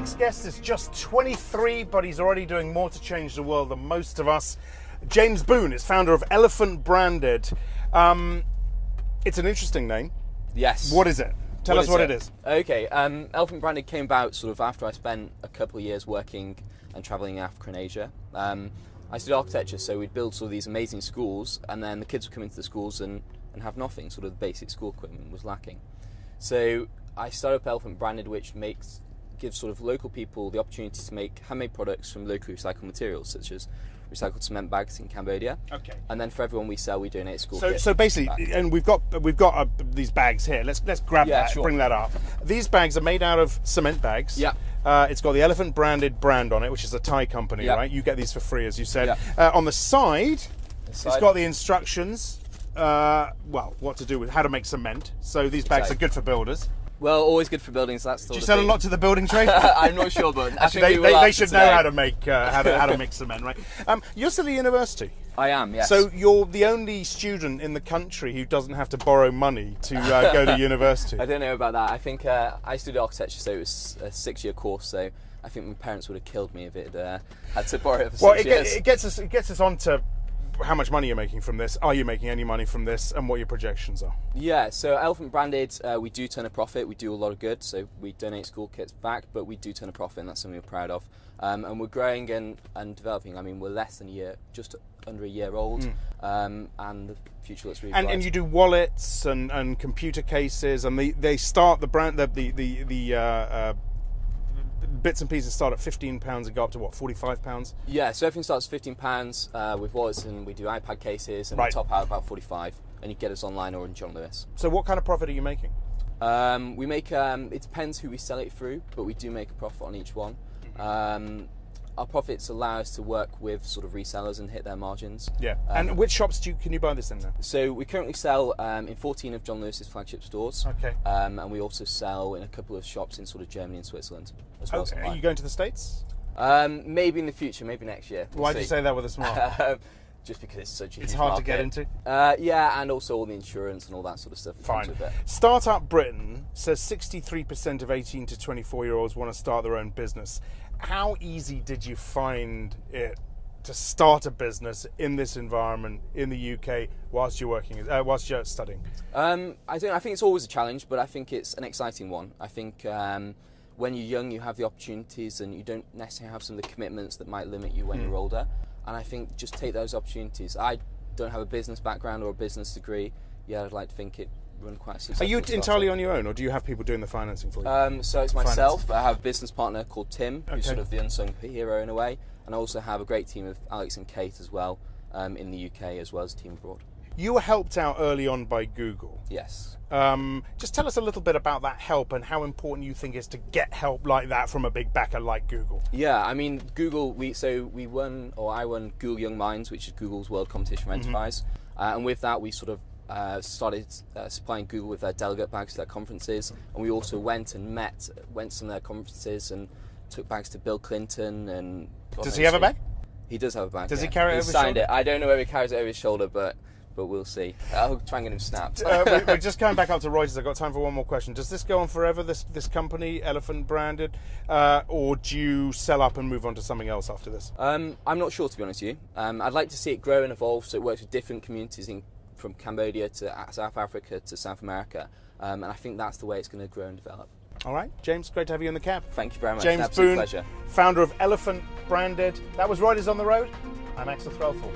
next guest is just 23, but he's already doing more to change the world than most of us. James Boone is founder of Elephant Branded. It's an interesting name. Yes. What is it? Tell us what it is. Okay, Elephant Branded came about sort of after I spent a couple of years working and travelling in Africa and Asia. I studied architecture, so we'd build sort of these amazing schools, and then the kids would come into the schools and have nothing. Sort of the basic school equipment was lacking. So I started up Elephant Branded, which gives sort of local people the opportunity to make handmade products from locally recycled materials, such as recycled cement bags in Cambodia. Okay. And then for everyone we sell, we donate school kits. So basically, and we've got these bags here. Let's grab that, sure. Bring that up. These bags are made out of cement bags. Yeah. It's got the Elephant Branded brand on it, which is a Thai company, Yeah. right? You get these for free, as you said. Yeah. On the side, it's got the instructions. What to do with how to make cement. So these bags are good for builders. Well, always good for buildings. That's Do you sell a lot to the building trade? I'm not sure, but actually, they should know how to make how to make cement, right? You're still at university. I am, yes. So you're the only student in the country who doesn't have to borrow money to go to university. I don't know about that. I think I studied architecture, so it was a 6-year course. So I think my parents would have killed me if it had to borrow it for 6 years. It gets us on to how much money you're making from this. Are you making any money from this, and what your projections are? Yeah, so Elephant Branded, we do turn a profit. We do a lot of good, so we donate school kits back, but we do turn a profit, and that's something we're proud of. And we're growing and developing. I mean, we're less than a year, just under a year old, and the future looks really bright. And you do wallets and computer cases, and they start the brand the bits and pieces start at £15 and go up to what, £45? Yeah, so everything starts at £15 with wallets, and we do iPad cases, and we top out about 45, and you get us online or in John Lewis. So what kind of profit are you making? We make it depends who we sell it through, but we do make a profit on each one. Our profits allow us to work with sort of resellers and hit their margins. Yeah. And which shops can you buy this in now? So we currently sell in 14 of John Lewis's flagship stores. Okay. And we also sell in a couple of shops in sort of Germany and Switzerland as well. Are you going to the States? Maybe in the future, maybe next year. Why do you say that with a smile? Just because it's such a It's huge hard market. to get into? Yeah, and also all the insurance and all that sort of stuff. Fine. Startup Britain says 63% of 18 to 24-year-olds want to start their own business. How easy did you find it to start a business in this environment in the UK whilst you're studying? I think it's always a challenge, but I think it's an exciting one. I think when you're young, you have the opportunities, and you don't necessarily have some of the commitments that might limit you when you're older. And I think just take those opportunities. I don't have a business background or a business degree. Yeah, I'd like to think it run quite successful. Are you entirely on your own, or do you have people doing the financing for you? So it's myself. I have a business partner called Tim, who's sort of the unsung hero in a way. And I also have a great team of Alex and Kate as well in the UK, as well as a team abroad. You were helped out early on by Google. Yes. Just tell us a little bit about that help and how important you think it is to get help like that from a big backer like Google. Yeah, I mean, Google, I won Google Young Minds, which is Google's World Competition for Enterprise. And with that, we sort of started supplying Google with their delegate bags to their conferences. And we also went to some of their conferences and took bags to Bill Clinton. And does he have a bag? He does have a bag. Does he carry it over his shoulder? He signed it. I don't know whether he carries it over his shoulder, but we'll see. I'll try and get him snapped. We're just coming back up to Reuters. I've got time for one more question. Does this go on forever, this company, Elephant Branded, or do you sell up and move on to something else after this? I'm not sure, to be honest with you. I'd like to see it grow and evolve so it works with different communities from Cambodia to South Africa to South America. And I think that's the way it's going to grow and develop. All right, James, great to have you in the cab. Thank you very much. James An absolute Boone, pleasure. founder of Elephant Branded. That was Reuters on the Road. I'm Axel Threlfall.